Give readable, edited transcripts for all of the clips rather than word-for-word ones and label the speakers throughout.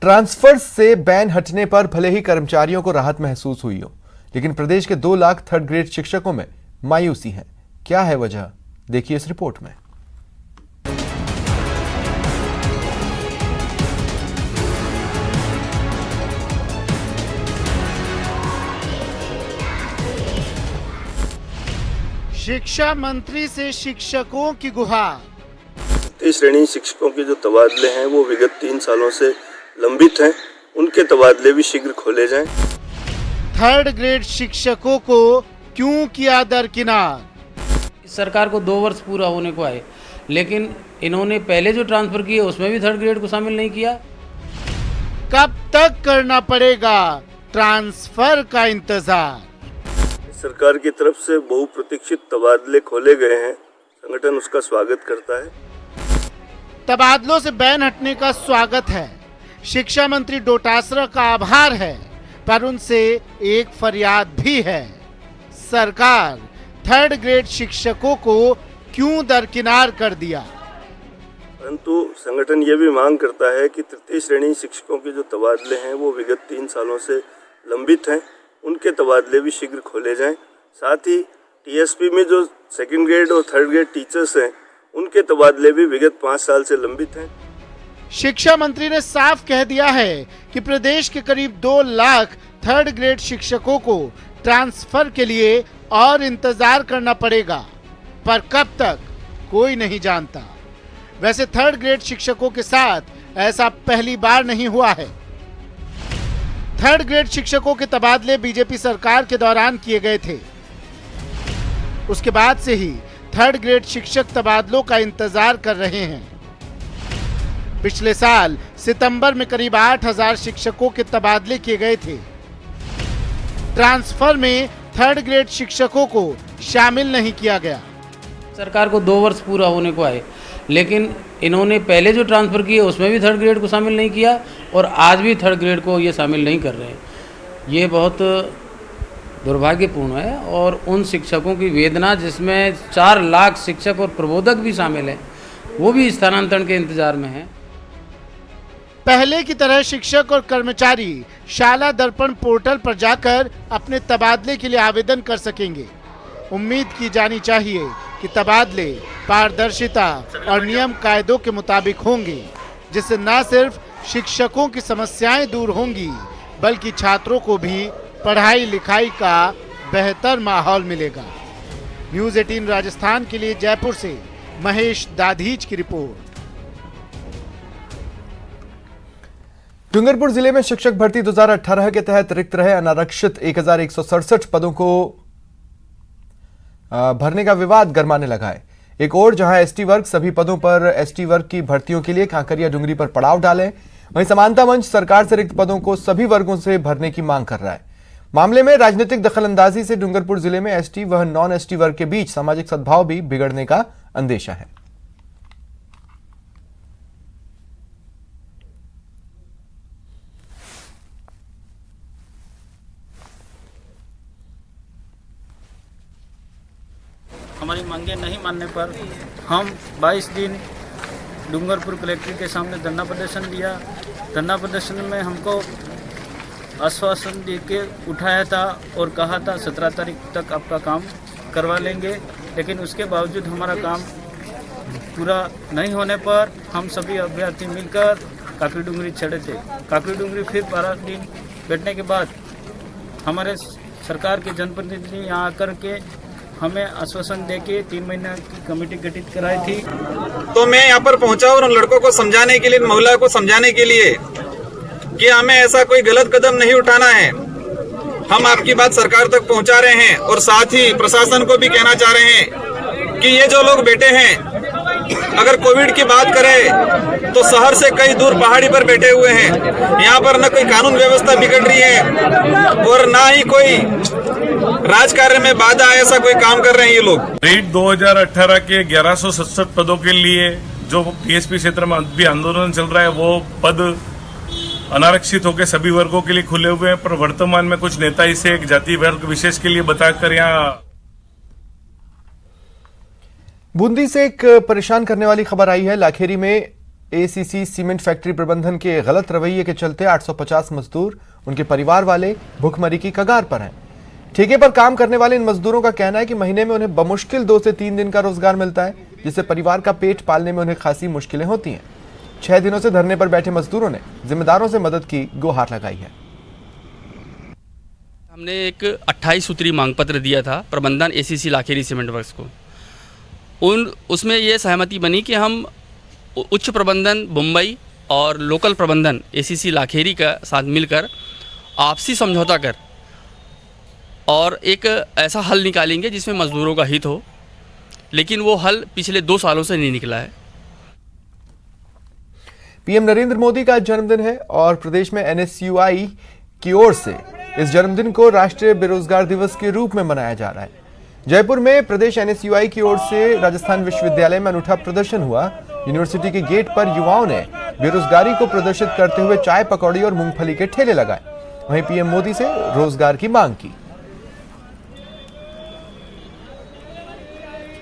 Speaker 1: Transfer से ban हटने पर भले ही कर्मचारियों को राहत महसूस हुई हो, लेकिन प्रदेश के 2 लाख थर्ड ग्रेड शिक्षकों में मायूसी है। क्या है वजह, देखिए इस रिपोर्ट में।
Speaker 2: शिक्षा मंत्री से शिक्षकों की गुहार।
Speaker 3: तृतीय श्रेणी शिक्षकों के जो तबादले हैं वो विगत 3 सालों से लंबित हैं, उनके तबादले भी शीघ्र खोले जाएं।
Speaker 2: थर्ड ग्रेड शिक्षकों को क्यों किया दरकिनार?
Speaker 4: सरकार को 2 वर्ष पूरा होने को आए, लेकिन इन्होंने पहले जो ट्रांसफर किए उसमें भी थर्ड ग्रेड को शामिल नहीं किया।
Speaker 2: कब तक करना पड़ेगा ट्रांसफर का इंतजार?
Speaker 3: सरकार की तरफ से बहुप्रतीक्षित तबादले खोले गए हैं, संगठन उसका स्वागत करता है।
Speaker 2: तबादलों से बैन हटने का स्वागत है, शिक्षा मंत्री डोटासरा का आभार है, पर उनसे एक फरियाद भी है। सरकार थर्ड ग्रेड शिक्षकों को क्यों दरकिनार कर दिया?
Speaker 3: परंतु संगठन ये भी मांग करता है कि तृतीय श्रेणी शिक्षकों के जो तबादले हैं वो विगत 3 सालों से लंबित हैं, उनके तबादले भी शीघ्र खोले जाएं। साथ ही टीएसपी में जो सेकंड ग्रेड और थर्ड ग्रेड टीचर्स हैं, उनके तबादले भी विगत 5 साल से लंबित हैं।
Speaker 2: शिक्षा मंत्री ने साफ कह दिया है कि प्रदेश के करीब 2 लाख थर्ड ग्रेड शिक्षकों को ट्रांसफर के लिए और इंतजार करना पड़ेगा, पर कब तक कोई नहीं जानता। वैसे थर्ड ग्रेड शिक्षकों के साथ ऐसा पहली बार नहीं हुआ है। थर्ड ग्रेड शिक्षकों के तबादले बीजेपी सरकार के दौरान किए गए थे। उसके बाद से ही थर्ड ग्रेड शिक्षक तबादलों का इंतजार कर रहे हैं। पिछले साल सितंबर में करीब 8000 शिक्षकों के तबादले किए गए थे। ट्रांसफर में थर्ड ग्रेड शिक्षकों को शामिल नहीं किया गया।
Speaker 4: सरकार को 2 वर्ष पूरा होने को आए, लेकिन इन्होंने पहले जो ट्रांसफ़र किए उसमें भी थर्ड ग्रेड को शामिल नहीं किया और आज भी थर्ड ग्रेड को ये शामिल नहीं कर रहे हैं। ये बहुत दुर्भाग्यपूर्ण है और उन शिक्षकों की वेदना, जिसमें 4 लाख शिक्षक और प्रबोधक भी शामिल हैं, वो भी स्थानांतरण के इंतजार में हैं।
Speaker 2: पहले की तरह शिक्षक और कर्मचारी शाला दर्पण पोर्टल पर जाकर अपने तबादले के लिए आवेदन कर सकेंगे। उम्मीद की जानी चाहिए कि तबादले पारदर्शिता और नियम कायदों के मुताबिक होंगे, जिससे न सिर्फ शिक्षकों की समस्याएं दूर होंगी, बल्कि छात्रों को भी पढ़ाई लिखाई का बेहतर माहौल मिलेगा। न्यूज़ 18 राजस्थान के लिए जयपुर से महेश दाधीच की रिपोर्ट।
Speaker 1: डूंगरपुर जिले में शिक्षक भर्ती 2018 के तहत रिक्त रहे अनारक्षित 1167 पदों को भरने का विवाद गरमाने लगा है। एक और जहां एसटी वर्ग सभी पदों पर एसटी वर्ग की भर्तियों के लिए कांकरिया डुंगरी पर पड़ाव डाले, वहीं समानता मंच सरकार से रिक्त पदों को सभी वर्गों से भरने की मांग कर रहा है। मामले में राजनीतिक दखलंदाजी से डूंगरपुर जिले में एसटी व नॉन एसटी वर्ग के बीच सामाजिक सद्भाव भी बिगड़ने का अंदेशा है।
Speaker 5: हमारी मांगें नहीं मानने पर हम 22 दिन डूंगरपुर कलेक्ट्रेट के सामने धरना प्रदर्शन दिया। धरना प्रदर्शन में हमको आश्वासन दे के उठाया था और कहा था 17 तारीख तक आपका काम करवा लेंगे, लेकिन उसके बावजूद हमारा काम पूरा नहीं होने पर हम सभी अभ्यर्थी मिलकर काकरी डूंगरी चढ़े थे। काकरी डूंगरी फिर 12 दिन बैठने के बाद हमारे सरकार के जनप्रतिनिधि यहाँ आकर के हमें आश्वासन देके 3 महीने की कमेटी गठित कराई थी।
Speaker 6: तो मैं यहाँ पर पहुंचा और उन लड़कों को समझाने के लिए, महिला को समझाने के लिए कि हमें ऐसा कोई गलत कदम नहीं उठाना है। हम आपकी बात सरकार तक पहुंचा रहे हैं और साथ ही प्रशासन को भी कहना चाह रहे हैं कि ये जो लोग बैठे हैं, अगर कोविड की बात करें तो शहर से कई दूर पहाड़ी पर बैठे हुए हैं। यहाँ पर न कोई कानून व्यवस्था बिगड़ रही है और ना ही कोई राजकार्य में बाधा, ऐसा कोई काम कर रहे हैं ये लोग।
Speaker 7: नीट 2018 के 1167 पदों के लिए जो पीएसपी क्षेत्र में भी आंदोलन चल रहा है, वो पद अनारक्षित होकर सभी वर्गों के लिए खुले हुए हैं, पर वर्तमान में कुछ नेता इसे एक जाति वर्ग विशेष के लिए बताकर यहाँ।
Speaker 1: बूंदी से एक परेशान करने वाली खबर आई है। लाखेरी में एसीसी सीमेंट फैक्ट्री प्रबंधन के गलत रवैये के चलते 850 मजदूर, उनके परिवार वाले भुखमरी की कगार पर हैं। ठेके पर काम करने वाले इन मजदूरों का कहना है कि महीने में उन्हें बमुश्किल 2 से 3 दिन का रोजगार मिलता है, जिससे परिवार का पेट पालने में उन्हें खासी मुश्किलें होती हैं। 6 दिनों से धरने पर बैठे मजदूरों ने जिम्मेदारों से मदद की गुहार लगाई है।
Speaker 8: हमने एक 28 सूत्री मांग पत्र दिया था प्रबंधन एसीसी लाखेरी सीमेंट वर्क्स को। उसमें ये सहमति बनी कि हम उच्च प्रबंधन मुंबई और लोकल प्रबंधन एसीसी लाखेरी का साथ मिलकर आपसी समझौता कर और एक ऐसा हल निकालेंगे जिसमें मजदूरों का हित हो, लेकिन वो हल पिछले 2 सालों से नहीं निकला है।
Speaker 1: पीएम नरेंद्र मोदी का जन्मदिन है और प्रदेश में एनएसयूआई की ओर से इस जन्मदिन को राष्ट्रीय बेरोजगार दिवस के रूप में मनाया जा रहा है। जयपुर में प्रदेश एनएसयूआई की ओर से राजस्थान विश्वविद्यालय में अनूठा प्रदर्शन हुआ। यूनिवर्सिटी के गेट पर युवाओं ने बेरोजगारी को प्रदर्शित करते हुए चाय पकौड़ी और मूंगफली के ठेले लगाए। वहीं पीएम मोदी से रोजगार की मांग की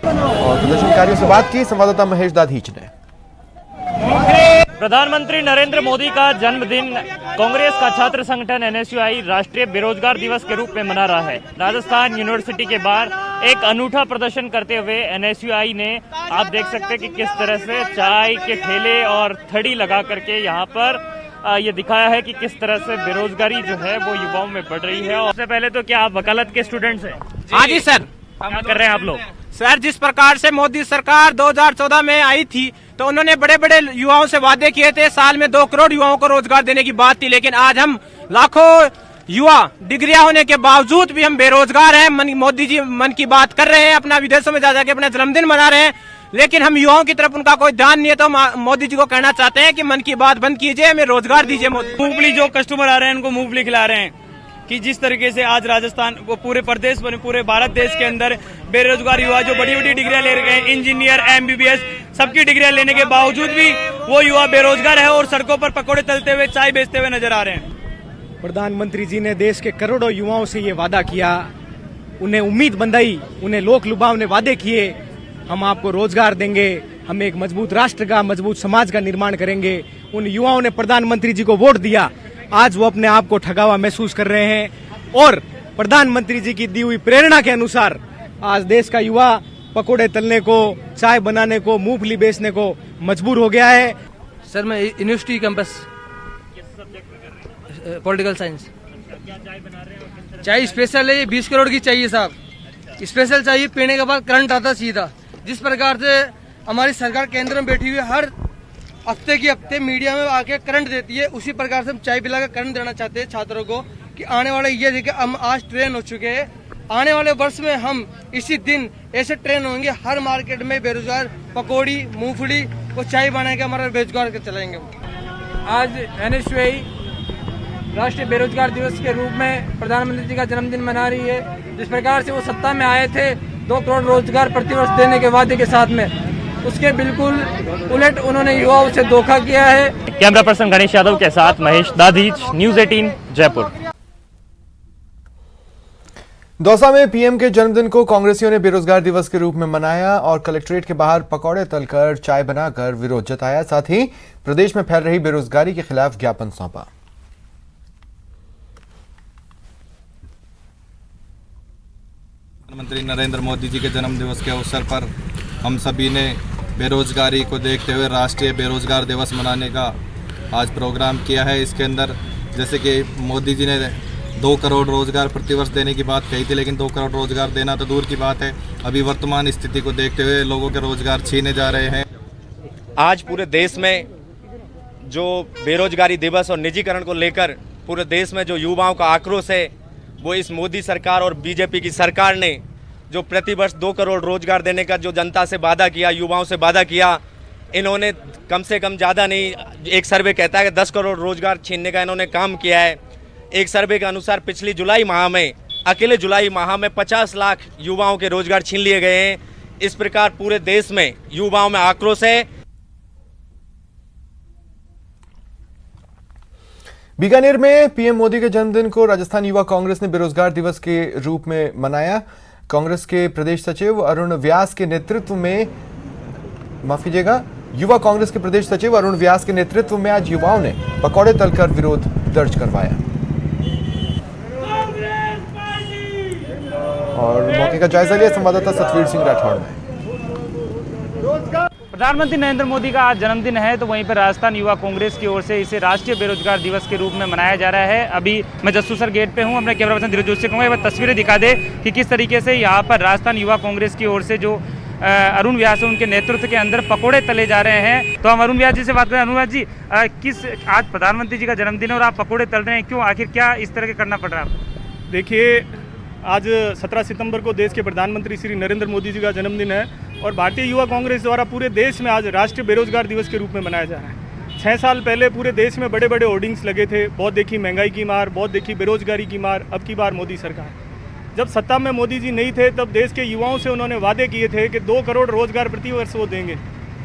Speaker 1: और प्रदर्शनकारियों से बात की संवाददाता महेश दाधीच ने।
Speaker 9: प्रधानमंत्री नरेंद्र मोदी का जन्मदिन कांग्रेस का छात्र संगठन एनएसयूआई राष्ट्रीय बेरोजगार दिवस के रूप में मना रहा है। राजस्थान यूनिवर्सिटी के बाहर एक अनूठा प्रदर्शन करते हुए एनएसयूआई ने, आप देख सकते हैं कि किस तरह से चाय के ठेले और थड़ी लगा करके यहाँ पर ये दिखाया है कि किस तरह से बेरोजगारी जो है वो युवाओं में बढ़ रही है। और सबसे पहले तो क्या आप वकालत के स्टूडेंट्स हैं?
Speaker 10: हाँ जी सर।
Speaker 9: क्या कर रहे हैं आप लोग?
Speaker 10: सर, जिस प्रकार से मोदी सरकार 2014 में आई थी तो उन्होंने बड़े बड़े युवाओं से वादे किए थे, साल में 2 करोड़ युवाओं को रोजगार देने की बात थी, लेकिन आज हम लाखों युवा डिग्रियां होने के बावजूद भी हम बेरोजगार हैं। मोदी जी मन की बात कर रहे हैं, अपना विदेशों में जा जाके अपना जन्मदिन मना रहे हैं, लेकिन हम युवाओं की तरफ उनका कोई ध्यान नहीं है। तो मोदी जी को कहना चाहते हैं कि मन की बात बंद कीजिए, हमें रोजगार दीजिए।
Speaker 9: मूंगफली जो कस्टमर आ रहे हैं उनको मूंगफली खिला रहे हैं कि जिस तरीके से आज राजस्थान वो पूरे प्रदेश पूरे भारत देश के अंदर बेरोजगार युवा जो बड़ी बड़ी डिग्रियां ले रहे हैं, इंजीनियर एमबीबीएस सबकी डिग्रियां लेने के बावजूद भी वो युवा बेरोजगार है और सड़कों पर पकौड़े तलते हुए चाय बेचते हुए नजर आ रहे हैं।
Speaker 10: प्रधानमंत्री जी ने देश के करोड़ों युवाओं से ये वादा किया, उन्हें उम्मीद बंधाई, उन्हें लोक लुभावने वादे किए, हम आपको रोजगार देंगे, हम एक मजबूत राष्ट्र का, मजबूत समाज का निर्माण करेंगे। उन युवाओं ने प्रधानमंत्री जी को वोट दिया, आज वो अपने आप को ठगा हुआ महसूस कर रहे हैं और प्रधानमंत्री जी की दी हुई प्रेरणा के अनुसार आज देश का युवा पकोड़े तलने को, चाय बनाने को, मूंगफली बेचने को मजबूर हो गया है।
Speaker 11: सर, मैं यूनिवर्सिटी कैंपस पॉलिटिकल साइंस। चाय स्पेशल है, 20 करोड़ की चाहिए साहब, स्पेशल चाहिए, पीने के बाद करंट आता सीधा। जिस प्रकार से हमारी सरकार केंद्र में बैठी हुई हर हफ्ते की हफ्ते मीडिया में आके करंट देती है, उसी प्रकार से हम चाय पिलाकर करंट देना चाहते हैं छात्रों को कि आने वाले ये देखिए हम आज ट्रेन हो चुके हैं, आने वाले वर्ष में हम इसी दिन ऐसे ट्रेन होंगे, हर मार्केट में बेरोजगार पकौड़ी, मूंगफली और चाय बना के हमारा बेरोजगार चलाएंगे। आज एनएसयूआई राष्ट्रीय बेरोजगार दिवस के रूप में प्रधानमंत्री जी का जन्मदिन मना रही है। जिस प्रकार से वो सत्ता में आए थे 2 करोड़ रोजगार प्रतिवर्ष देने के वादे के साथ में, उसके बिल्कुल उलट उन्होंने युवाओं से धोखा किया है।
Speaker 9: कैमरा पर्सन गणेश यादव के साथ महेश दाधीच, न्यूज़ 18 जयपुर।
Speaker 1: दौसा में पीएम के जन्मदिन को कांग्रेसियों ने बेरोजगार दिवस के रूप में मनाया और कलेक्ट्रेट के बाहर पकौड़े तलकर चाय बनाकर विरोध जताया। साथ ही प्रदेश में फैल रही बेरोजगारी के खिलाफ ज्ञापन सौंपा।
Speaker 6: प्रधानमंत्री नरेंद्र मोदी जी के जन्म दिवस के अवसर पर हम सभी ने बेरोजगारी को देखते हुए राष्ट्रीय बेरोजगार दिवस मनाने का आज प्रोग्राम किया है। इसके अंदर जैसे कि मोदी जी ने 2 करोड़ रोजगार प्रतिवर्ष देने की बात कही थी, लेकिन 2 करोड़ रोजगार देना तो दूर की बात है, अभी वर्तमान स्थिति को देखते हुए लोगों के रोजगार छीने जा रहे हैं।
Speaker 12: आज पूरे देश में जो बेरोजगारी दिवस और निजीकरण को लेकर पूरे देश में जो युवाओं का आक्रोश है, वो इस मोदी सरकार और बीजेपी की सरकार ने जो प्रतिवर्ष 2 करोड़ रोजगार देने का जो जनता से वादा किया, युवाओं से वादा किया, इन्होंने कम से कम ज़्यादा नहीं, एक सर्वे कहता है कि 10 करोड़ रोजगार छीनने का इन्होंने काम किया है। एक सर्वे के अनुसार पिछली जुलाई माह में, अकेले जुलाई माह में 50 लाख युवाओं के रोजगार छीन लिए गए हैं। इस प्रकार पूरे देश में युवाओं में आक्रोश है।
Speaker 1: बीकानेर में पीएम मोदी के जन्मदिन को राजस्थान युवा कांग्रेस ने बेरोजगार दिवस के रूप में मनाया। कांग्रेस के प्रदेश सचिव अरुण व्यास के नेतृत्व में, माफ कीजिएगा, युवा कांग्रेस के प्रदेश सचिव अरुण व्यास के नेतृत्व में आज युवाओं ने पकौड़े तलकर विरोध दर्ज करवाया और मौके का जायजा लिया संवाददाता सतवीर सिंह राठौड़ ने।
Speaker 9: प्रधानमंत्री नरेंद्र मोदी का आज जन्मदिन है, तो वहीं पर राजस्थान युवा कांग्रेस की ओर से इसे राष्ट्रीय बेरोजगार दिवस के रूप में मनाया जा रहा है। अभी मैं जस्सूसर गेट पे हूं, अपने कैमरा पर्सन धीरज जोशी से कहूँगा एक बार तस्वीरें दिखा दे कि किस तरीके से यहाँ पर राजस्थान युवा कांग्रेस की ओर से जो अरुण व्यास है उनके नेतृत्व के अंदर पकोड़े तले जा रहे हैं। तो हम अरुण व्यास जी से बात करें। अरुण व्यास जी, किस आज प्रधानमंत्री जी का जन्मदिन है और आप पकोड़े तल रहे हैं, क्यों, आखिर क्या इस तरह के करना पड़ रहा है आपको?
Speaker 13: देखिए, आज 17 सितंबर को देश के प्रधानमंत्री श्री नरेंद्र मोदी जी का जन्मदिन है और भारतीय युवा कांग्रेस द्वारा पूरे देश में आज राष्ट्रीय बेरोजगार दिवस के रूप में मनाया जा रहा है। 6 साल पहले पूरे देश में बड़े बड़े होर्डिंग्स लगे थे, बहुत देखी महंगाई की मार, बहुत देखी बेरोजगारी की मार। अब की बार मोदी सरकार, जब सत्ता में मोदी जी नहीं थे तब देश के युवाओं से उन्होंने वादे किए थे कि 2 करोड़ रोजगार प्रति वर्ष वो देंगे।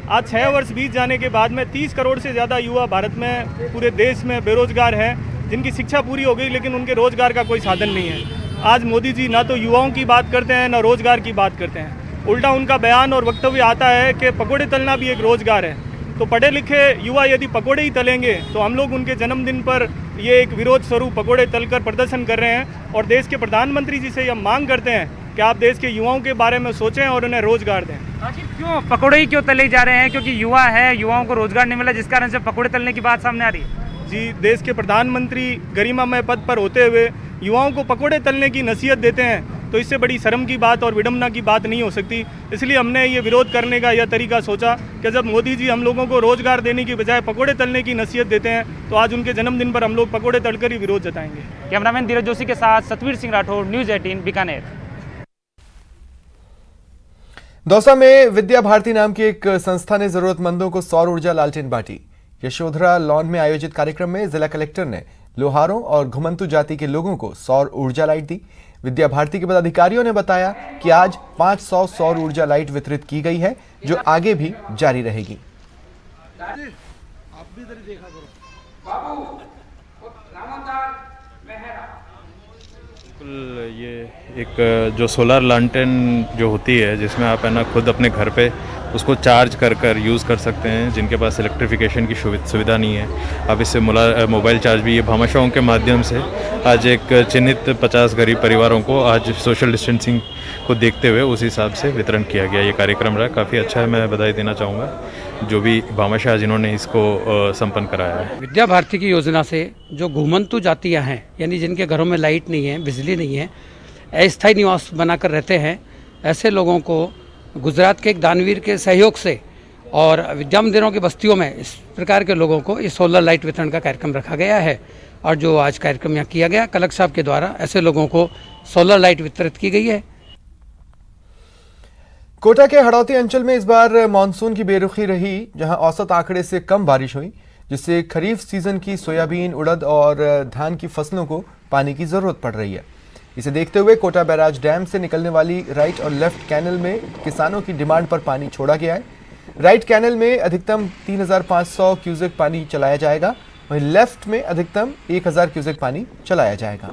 Speaker 13: आज 6 वर्ष बीत जाने के बाद में 30 करोड़ से ज़्यादा युवा भारत में पूरे देश में बेरोजगार हैं, जिनकी शिक्षा पूरी हो गई लेकिन उनके रोजगार का कोई साधन नहीं है। आज मोदी जी ना तो युवाओं की बात करते हैं ना रोजगार की बात करते हैं, उल्टा उनका बयान और वक्तव्य आता है कि पकोड़े तलना भी एक रोजगार है। तो पढ़े लिखे युवा यदि पकोड़े ही तलेंगे तो हम लोग उनके जन्मदिन पर ये एक विरोध स्वरूप पकोड़े तलकर प्रदर्शन कर रहे हैं और देश के प्रधानमंत्री जी से यह मांग करते हैं कि आप देश के युवाओं के बारे में सोचें और उन्हें रोजगार दें।
Speaker 9: आखिर क्यों पकोड़े ही क्यों तले जा रहे हैं? क्योंकि युवा है, युवाओं को रोजगार नहीं मिला, जिस कारण से पकोड़े तलने की बात सामने आ रही है।
Speaker 13: जी, देश के प्रधानमंत्री गरिमामय पद पर होते हुए युवाओं को पकोड़े तलने की नसीहत देते हैं तो इससे बड़ी शर्म की बात और विडंबना की बात नहीं हो सकती। इसलिए हमने ये विरोध करने का यह तरीका सोचा कि जब मोदी जी हम लोगों को रोजगार देने की बजाय पकोड़े तलने की नसीहत देते हैं तो आज उनके जन्मदिन पर हम लोग पकोड़े तलकर ही विरोध जताएंगे।
Speaker 9: कैमरामैन धीरज जोशी के साथ सतवीर सिंह राठौड़, न्यूज़ 18 बीकानेर।
Speaker 1: दौसा में विद्या भारती नाम की एक संस्था ने जरूरतमंदों को सौर ऊर्जा लालटेन बांटी। यशोधरा लॉन में आयोजित कार्यक्रम में जिला कलेक्टर ने लोहारों और घुमंतु जाति के लोगों को सौर ऊर्जा लाइट दी। विद्या भारती के पदाधिकारियों ने बताया कि आज 500 सौर ऊर्जा लाइट वितरित की गई है, जो आगे भी जारी रहेगी।
Speaker 14: बिल्कुल, ये एक जो सोलर लालटेन जो होती है जिसमें आप है ना खुद अपने घर पे उसको चार्ज कर यूज़ कर सकते हैं, जिनके पास इलेक्ट्रिफिकेशन की सुविधा नहीं है। अब इससे मोबाइल चार्ज भी ये भामाशाहों के माध्यम से आज एक चिन्हित 50 गरीब परिवारों को आज सोशल डिस्टेंसिंग को देखते हुए उस हिसाब से वितरण किया गया। ये कार्यक्रम रहा, काफ़ी अच्छा है। मैं बधाई देना चाहूँगा जो भी भामाशाह जिन्होंने इसको संपन्न कराया है।
Speaker 15: विद्या भारती की योजना से जो घुमंतु जातियाँ हैं, यानी जिनके घरों में लाइट नहीं है, बिजली नहीं है, अस्थायी निवास बनाकर रहते हैं, ऐसे लोगों को गुजरात के एक दानवीर के सहयोग से और विद्या मंदिरों की बस्तियों में इस प्रकार के लोगों को इस सोलर लाइट वितरण का कार्यक्रम रखा गया है। और जो आज कार्यक्रम यहाँ किया गया, कलेक्टर साहब के द्वारा ऐसे लोगों को सोलर लाइट वितरित की गई है।
Speaker 1: कोटा के हड़ौती अंचल में इस बार मानसून की बेरुखी रही, जहां औसत आंकड़े से कम बारिश हुई, जिससे खरीफ सीजन की सोयाबीन, उड़द और धान की फसलों को पानी की जरूरत पड़ रही है। इसे देखते हुए कोटा बैराज डैम से निकलने वाली राइट और लेफ्ट कैनल में किसानों की डिमांड पर पानी छोड़ा गया है। राइट कैनल में अधिकतम 3500 क्यूसेक पानी चलाया जाएगा, वहीं लेफ्ट में अधिकतम 1000 क्यूसेक पानी चलाया जाएगा।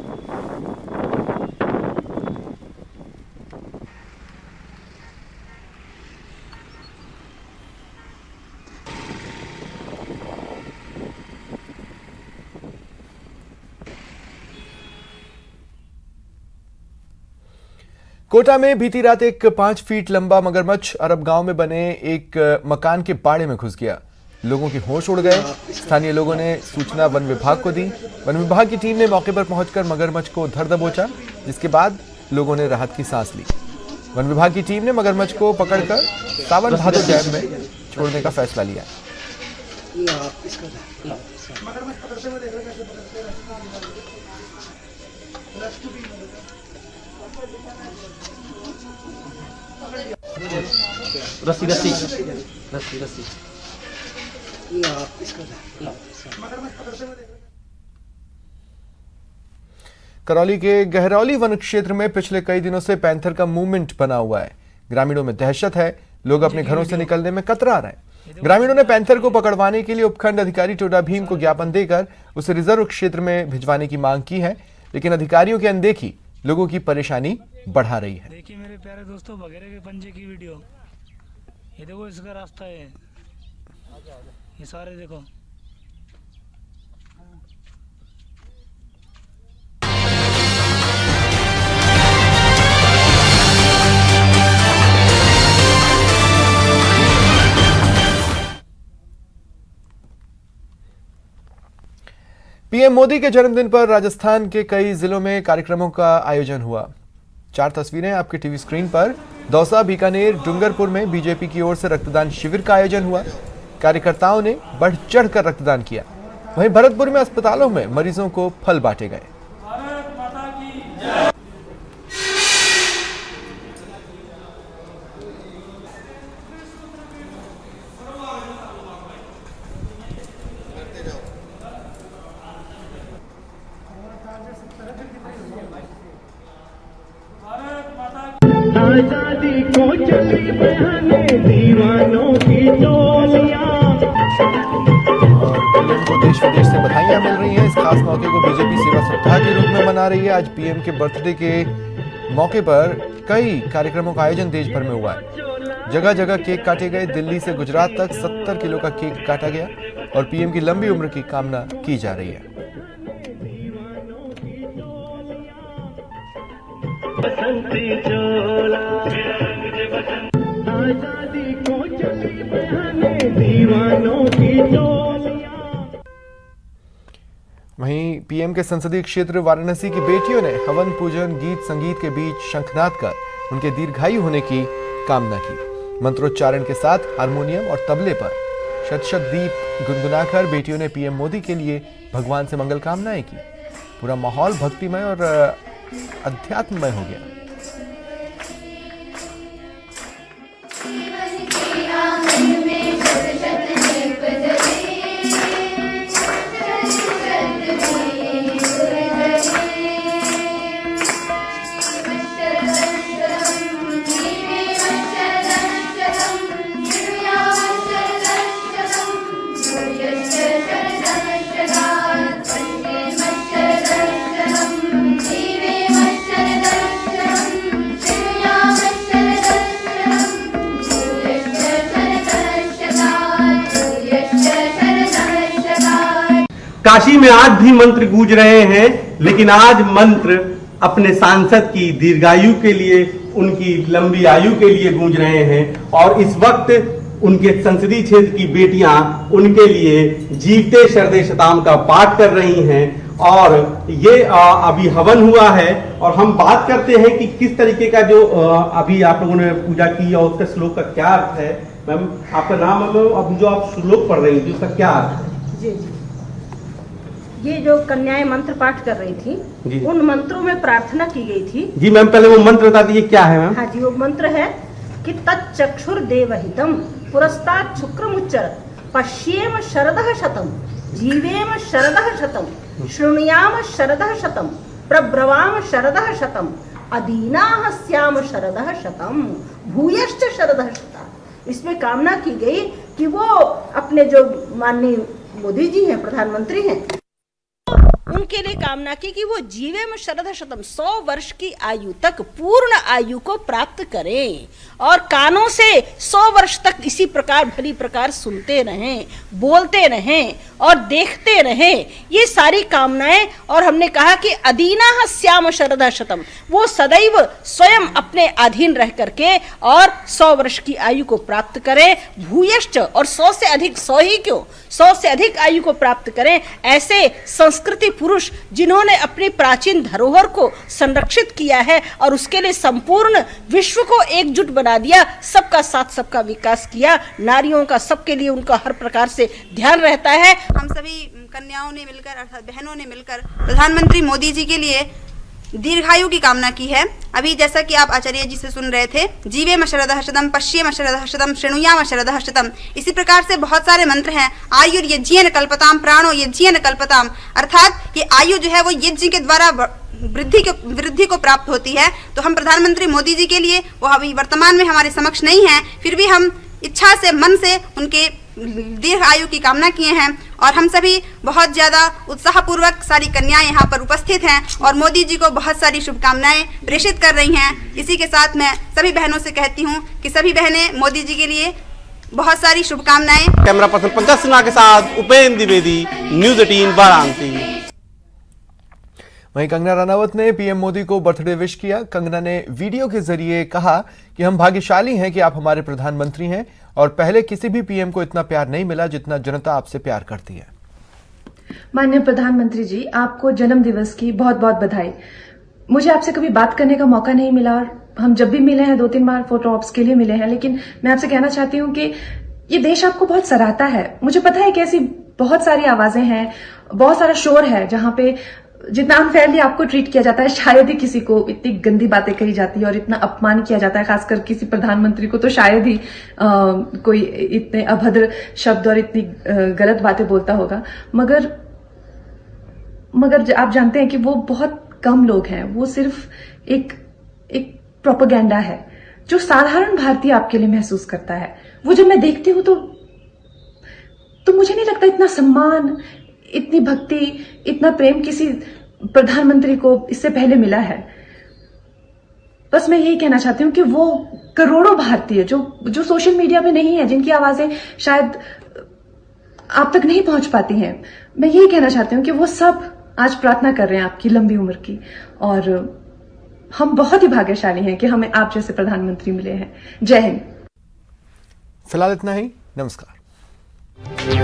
Speaker 1: कोटा में बीती रात एक 5 फीट लंबा मगरमच्छ अरब गांव में बने एक मकान के बाड़े में घुस गया। लोगों के होश उड़ गए। स्थानीय लोगों ने सूचना वन विभाग को दी। वन विभाग की टीम ने मौके पर पहुंचकर मगरमच्छ को धर दबोचा, जिसके बाद लोगों ने राहत की सांस ली। वन विभाग की टीम ने मगरमच्छ को पकड़कर सावन भादो डैम में छोड़ने का फैसला लिया।
Speaker 16: रस्सी रस्सी रस्सी रस्सी
Speaker 1: करौली के गहरौली वन क्षेत्र में पिछले कई दिनों से पैंथर का मूवमेंट बना हुआ है। ग्रामीणों में दहशत है, लोग अपने घरों से निकलने में कतरा रहे हैं। ग्रामीणों ने पैंथर को पकड़वाने के लिए उपखंड अधिकारी टोडा भीम को ज्ञापन देकर उसे रिजर्व क्षेत्र में भिजवाने की मांग की है, लेकिन अधिकारियों की अनदेखी लोगों की परेशानी बढ़ा रही है।
Speaker 17: देखिए मेरे प्यारे दोस्तों, बघेरे के पंजे की वीडियो, ये देखो इसका रास्ता है, ये सारे देखो।
Speaker 1: पीएम मोदी के जन्मदिन पर राजस्थान के कई जिलों में कार्यक्रमों का आयोजन हुआ। 4 तस्वीरें आपके टीवी स्क्रीन पर। दौसा, बीकानेर, डूंगरपुर में बीजेपी की ओर से रक्तदान शिविर का आयोजन हुआ। कार्यकर्ताओं ने बढ़ चढ़कर रक्तदान किया। वहीं भरतपुर में अस्पतालों में मरीजों को फल बांटे गए।
Speaker 18: आजादी को चली बहने दीवानों की टोलियां।
Speaker 1: पीएम को देश विदेश से बधाइयां मिल रही हैं। इस खास मौके को बीजेपी सेवा सप्ताह के रूप में मना रही है। आज पीएम के बर्थडे के मौके पर कई कार्यक्रमों का आयोजन देश भर में हुआ है। जगह जगह केक काटे गए। दिल्ली से गुजरात तक 70 किलो का केक काटा गया और पीएम की लंबी उम्र की कामना की जा रही है।
Speaker 18: बसंती चोला आजादी को चली बहने दीवानों की टोलियां।
Speaker 1: वहीं पीएम के संसदीय क्षेत्र वाराणसी की बेटियों ने हवन पूजन, गीत संगीत के बीच शंखनाद कर उनके दीर्घायु होने की कामना की। मंत्रोच्चारण के साथ हारमोनियम और तबले पर शत शत दीप गुनगुनाकर बेटियों ने पीएम मोदी के लिए भगवान से मंगल कामनाएं की। पूरा माहौल भक्तिमय और अध्यात्ममय हो गया।
Speaker 19: काशी में आज भी मंत्र गूंज रहे हैं, लेकिन आज मंत्र अपने सांसद की दीर्घायु के लिए, उनकी लंबी आयु के लिए गूंज रहे हैं। और इस वक्त उनके संसदीय क्षेत्र की बेटियां उनके लिए जीवते शरदे शताम का पाठ कर रही हैं। और ये अभी हवन हुआ है और हम बात करते हैं कि किस तरीके का जो अभी आप लोगों ने पूजा की और उसका श्लोक का क्या अर्थ है। मैम आपका नाम है, अब जो आप श्लोक पढ़ रही थी उसका क्या अर्थ है?
Speaker 20: जी जी, ये जो कन्याएं मंत्र पाठ कर रही थी, उन मंत्रों में प्रार्थना की गई थी।
Speaker 19: जी मैम, पहले वो मंत्र बता दीजिए क्या है मैम।
Speaker 20: हाँ जी, वो मंत्र है कि तच्चक्षुर देवहितम पुरस्तात् शुक्रमुच्चर पश्येम शरदः शतम जीवेम शरदः शतम शृणुयाम शरदः शतम प्रब्रवाम शरदः शतम अदीनाः स्याम शरदः शतम भूयश्च शरदः शतम्। इसमें कामना की गई कि वो अपने जो माननीय मोदी जी हैं, प्रधानमंत्री हैं, उनके लिए कामना की कि वो जीवेम शरदः शतम 100 वर्ष की आयु तक पूर्ण आयु को प्राप्त करें और कानों से 100 वर्ष तक इसी प्रकार भली प्रकार सुनते रहें, बोलते रहें और देखते रहें। ये सारी कामनाएं। और हमने कहा कि अदीनाः स्याम शरदः शतम, वो सदैव स्वयं अपने अधीन रह करके और 100 वर्ष की आयु को प्राप्त करें। भूयश्च, और 100 से अधिक, 100 ही क्यों, 100 से अधिक आयु को प्राप्त करें। ऐसे संस्कृति पुरुष जिन्होंने अपनी प्राचीन धरोहर को संरक्षित किया है और उसके लिए संपूर्ण विश्व को एकजुट बना दिया, सबका साथ सबका विकास किया, नारियों का सबके लिए उनका हर प्रकार से ध्यान रहता है।
Speaker 21: हम सभी कन्याओं ने मिलकर अर्थात बहनों ने मिलकर प्रधानमंत्री मोदी जी के लिए दीर्घायु की कामना की है। अभी जैसा कि आप आचार्य जी से सुन रहे थे, जीवेम शरदः शतम पश्येम शरदः शतम शृणुयाम शरदः शतम, इसी प्रकार से बहुत सारे मंत्र हैं। आयुर यज्ञेन कल्पताम प्राणो यज्ञेन कल्पताम, अर्थात ये आयु जो है वो यज्ञ के द्वारा वृद्धि को प्राप्त होती है। तो हम प्रधानमंत्री मोदी जी के लिए, वो अभी वर्तमान में हमारे समक्ष नहीं है, फिर भी हम इच्छा से, मन से उनके दीर्घ आयु की कामना किए हैं। और हम सभी बहुत ज़्यादा उत्साहपूर्वक सारी कन्याएं यहाँ पर उपस्थित हैं और मोदी जी को बहुत सारी शुभकामनाएं प्रेषित कर रही हैं। इसी के साथ मैं सभी बहनों से कहती हूँ कि सभी बहनें मोदी जी के लिए बहुत सारी शुभकामनाएं।
Speaker 19: कैमरा पर्सन पंकज सिन्हा के साथ उपेंद्र द्विवेदी, न्यूज 18 वाराणसी।
Speaker 1: वहीं कंगना रनावत ने पीएम मोदी को बर्थडे विश किया। कंगना ने वीडियो के जरिए कहा कि हम भाग्यशाली हैं कि आप हमारे प्रधानमंत्री हैं और पहले किसी भी पीएम को इतना प्यार नहीं मिला जितना जनता आपसे प्यार करती है।
Speaker 17: माननीय प्रधानमंत्री जी, आपको जन्म दिवस की बहुत बहुत बधाई। मुझे आपसे कभी बात करने का मौका नहीं मिला और हम जब भी मिले हैं 2-3 बार फोटो ऑप्स के लिए मिले हैं, लेकिन मैं आपसे कहना चाहती हूँ कि ये देश आपको बहुत सराहता है। मुझे पता है कि ऐसी बहुत सारी आवाजें हैं, बहुत सारा शोर है जहां पे जितना अनफेयरली आपको ट्रीट किया जाता है, शायद ही किसी को इतनी गंदी बातें कही जाती है और इतना अपमान किया जाता है, खासकर किसी प्रधानमंत्री को तो शायद ही कोई इतने अभद्र शब्द और इतनी गलत बातें बोलता होगा। मगर आप जानते हैं कि वो बहुत कम लोग हैं, वो सिर्फ एक प्रोपेगेंडा है जो साधारण भारतीय आपके लिए महसूस करता है। वो जब मैं देखती हूं तो मुझे नहीं लगता इतना सम्मान, इतनी भक्ति, इतना प्रेम किसी प्रधानमंत्री को इससे पहले मिला है। बस मैं यही कहना चाहती हूँ कि वो करोड़ों भारतीय जो सोशल मीडिया पे नहीं है, जिनकी आवाजें शायद आप तक नहीं पहुंच पाती हैं, मैं यही कहना चाहती हूँ कि वो सब आज प्रार्थना कर रहे हैं आपकी लंबी उम्र की। और हम बहुत ही भाग्यशाली हैं कि हमें आप जैसे प्रधानमंत्री मिले हैं। जय हिंद।
Speaker 1: फिलहाल इतना ही, नमस्कार।